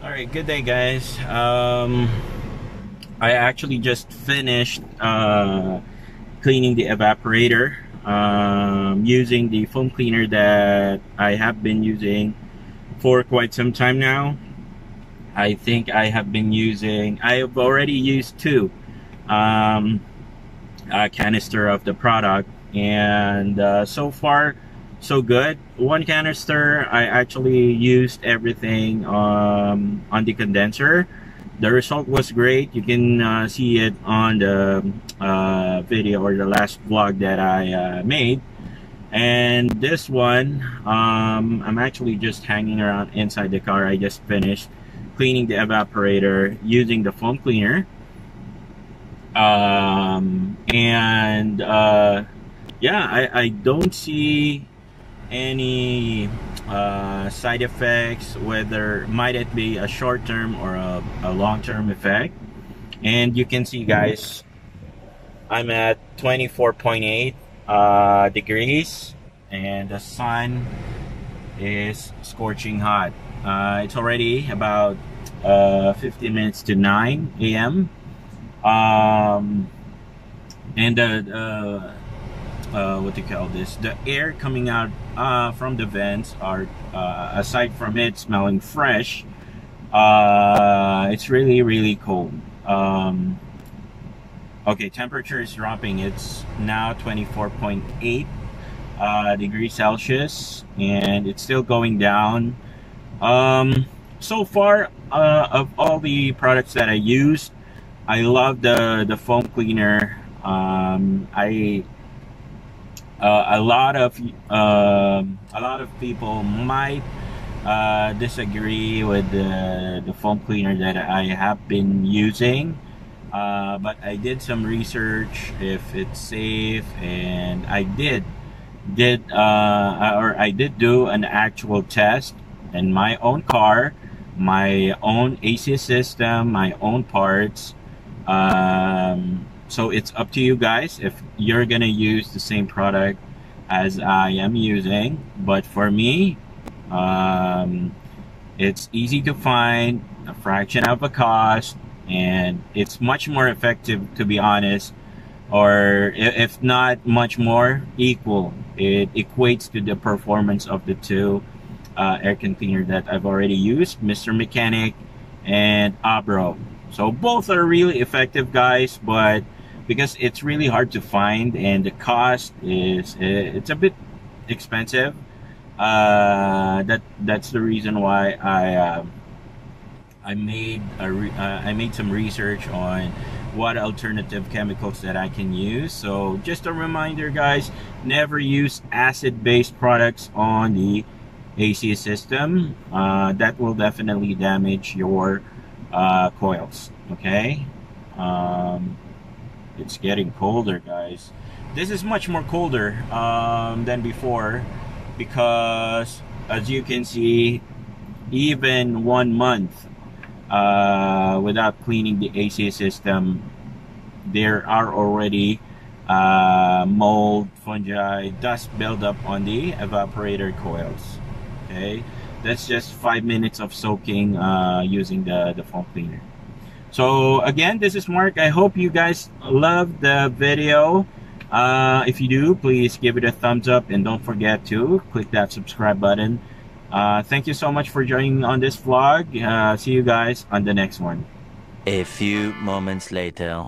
All right, good day, guys. I actually just finished cleaning the evaporator using the foam cleaner that I have been using for quite some time now. I think I've already used two canister of the product, and so far so good. One canister, I actually used everything on the condenser. The result was great. You can see it on the video or the last vlog that I made. And this one, I'm actually just hanging around inside the car. I just finished cleaning the evaporator using the foam cleaner. Yeah, I don't see any side effects, whether might it be a short-term or a long-term effect. And you can see, guys, I'm at 24.8 degrees, and the sun is scorching hot. It's already about 15 minutes to 9 a.m. And what do you call this? The air coming out from the vents are, aside from it smelling fresh, it's really cold. Okay, temperature is dropping. It's now 24.8 degrees Celsius, and it's still going down. So far, of all the products that I used, I love the foam cleaner. A lot of people might disagree with the foam cleaner that I have been using, but I did some research if it's safe, and I did do an actual test in my own car, my own AC system, my own parts. So it's up to you guys if you're gonna use the same product as I am using. But for me, it's easy to find, a fraction of a cost, and it's much more effective, to be honest, or if not much more, equal. It equates to the performance of the two air cleaner that I've already used, Mr. Mechanic and Abro. So both are really effective, guys, but because it's really hard to find and the cost is it's a bit expensive, that's the reason why I made some research on what alternative chemicals that I can use. So just a reminder, guys, never use acid-based products on the AC system. That will definitely damage your coils. Okay. It's getting colder, guys. This is much more colder than before, because as you can see, even 1 month without cleaning the AC system, there are already mold, fungi, dust buildup on the evaporator coils. Okay, that's just 5 minutes of soaking using the foam cleaner. So again, this is Mark. I hope you guys loved the video. If you do, please give it a thumbs up, and don't forget to click that subscribe button. Thank you so much for joining on this vlog. See you guys on the next one. A few moments later.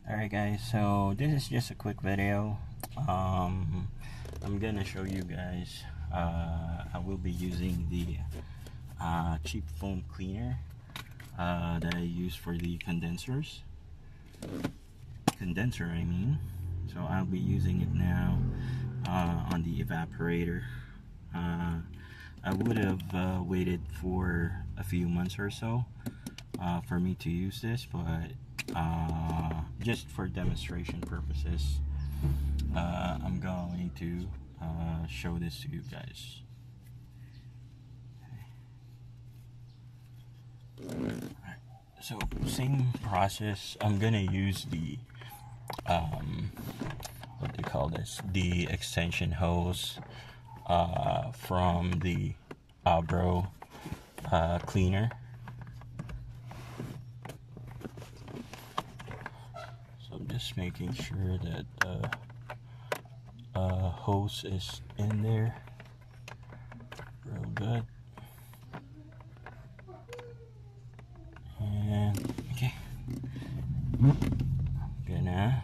Alright, guys, so this is just a quick video. I'm gonna show you guys. I will be using the cheap foam cleaner that I use for the condenser, I mean. So I'll be using it now on the evaporator. I would have waited for a few months or so for me to use this, but just for demonstration purposes, I'm going to show this to you guys. So same process. I'm gonna use the what do you call this, the extension hose from the Abro cleaner. Just making sure that the hose is in there real good. And okay, gonna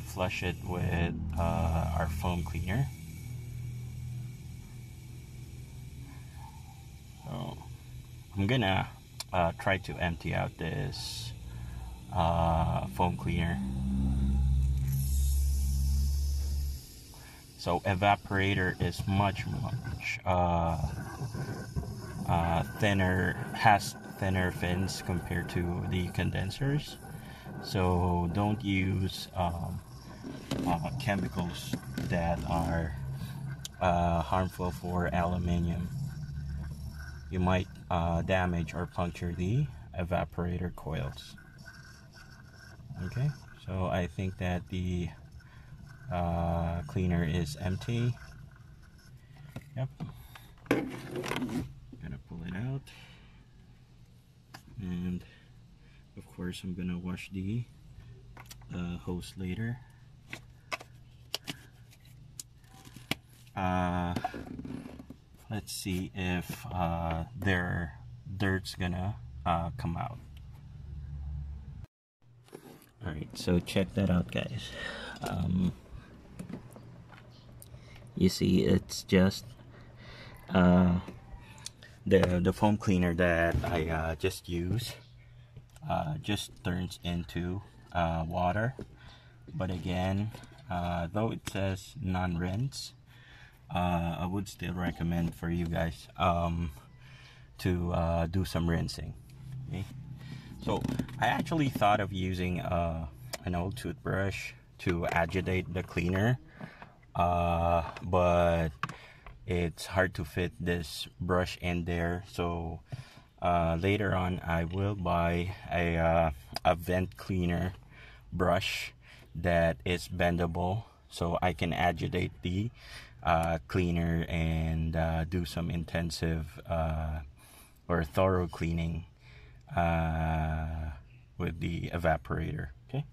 flush it with our foam cleaner. So I'm gonna try to empty out this foam cleaner. So Evaporator is much thinner, has thinner fins compared to the condensers. So don't use chemicals that are harmful for aluminium. You might damage or puncture the evaporator coils. Okay, so I think that the cleaner is empty. Yep. Gonna pull it out, and of course I'm gonna wash the hose later. Let's see if their dirt's gonna come out. Alright, so check that out, guys. You see, it's just the foam cleaner that I just used just turns into water. But again, though it says non-rinse, I would still recommend for you guys to do some rinsing. Okay? So I actually thought of using an old toothbrush to agitate the cleaner, but it's hard to fit this brush in there. So later on I will buy a vent cleaner brush that is bendable, so I can agitate the cleaner and do some intensive or thorough cleaning with the evaporator. Okay.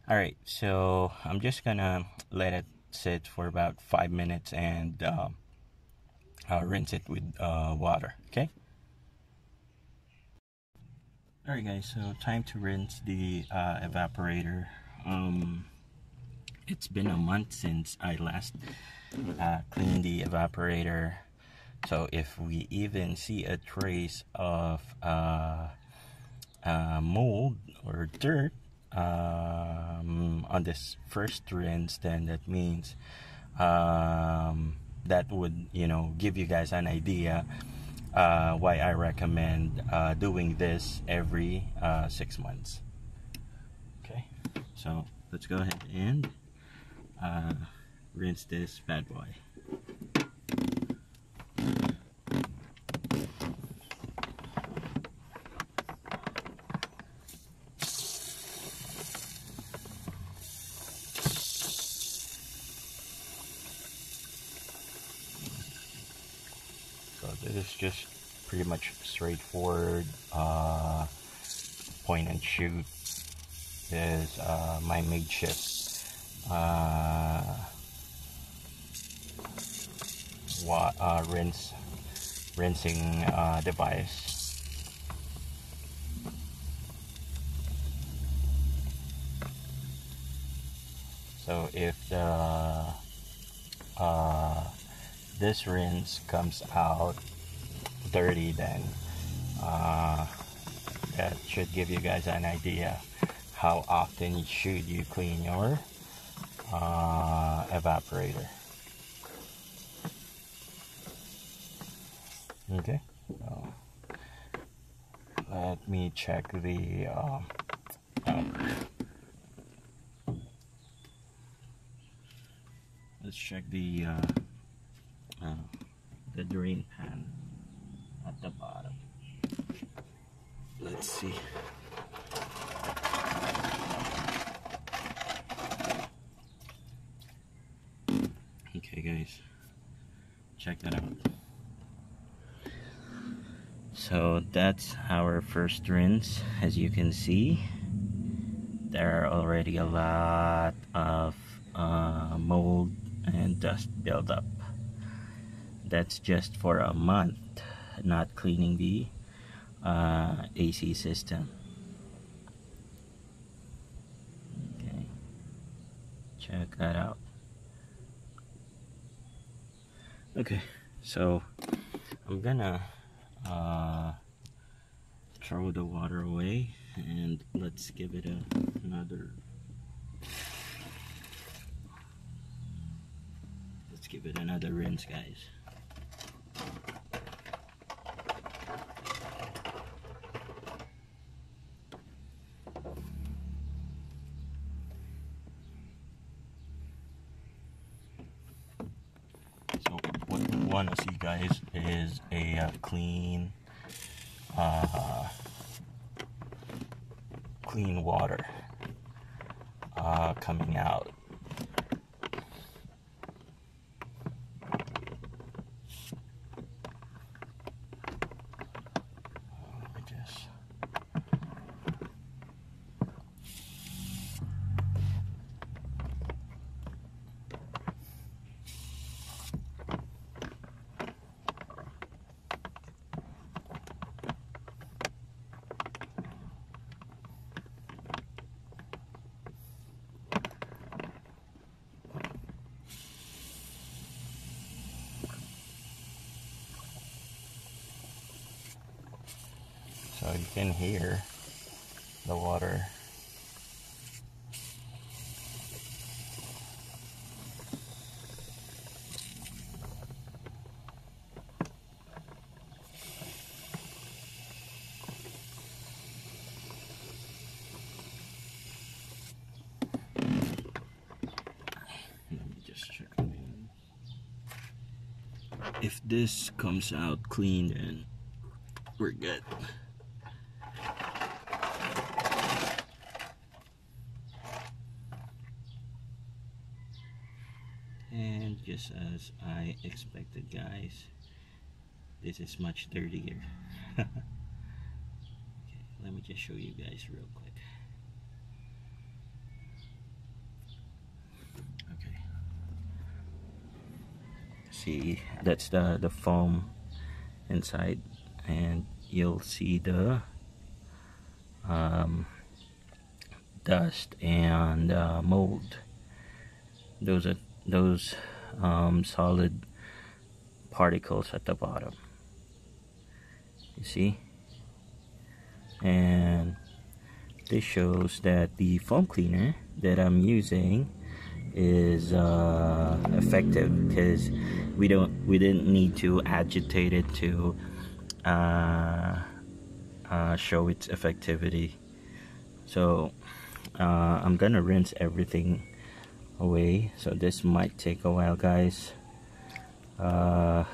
All right, so I'm just gonna let it sit for about 5 minutes and rinse it with water. Okay. All right, guys. So time to rinse the evaporator. It's been a month since I last cleaned the evaporator. So if we even see a trace of mold or dirt on this first rinse, then that means that would, you know, give you guys an idea why I recommend doing this every 6 months. Okay, so let's go ahead and rinse this bad boy. So this is just pretty much straightforward point and shoot. Is my makeshift rinsing device. So if the this rinse comes out dirty, then that should give you guys an idea how often should you clean your evaporator. Okay, so let me check the let's check the drain pan at the bottom. Let's see. guys. Check that out. So that's our first rinse. As you can see, there are already a lot of mold and dust buildup. That's just for a month, not cleaning the AC system. Okay, check that out. Okay, so I'm gonna throw the water away and let's give it another rinse, guys. So what we want to see, guys, is a clean water coming out. So you can hear the water. Let me just check again. If this comes out clean, then we're good. And just as I expected, guys, this is much dirtier. Okay, let me just show you guys real quick. Okay, see, that's the foam inside, and you'll see the dust and mold. Those are solid particles at the bottom, you see. And this shows that the foam cleaner that I'm using is effective, because we didn't need to agitate it to show its effectivity. So I'm gonna rinse everything away, so this might take a while, guys. I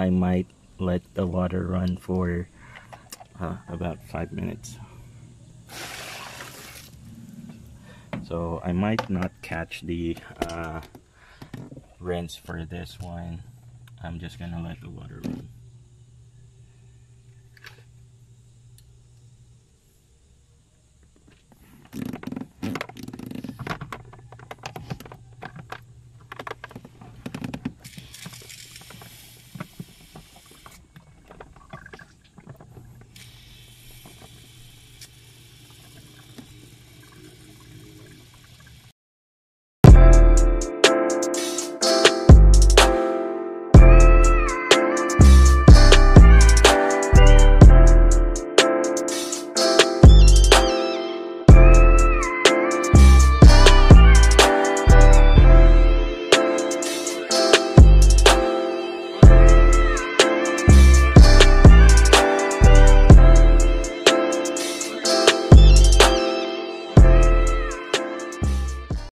might let the water run for about 5 minutes, so I might not catch the rinse for this one. I'm just gonna let the water run.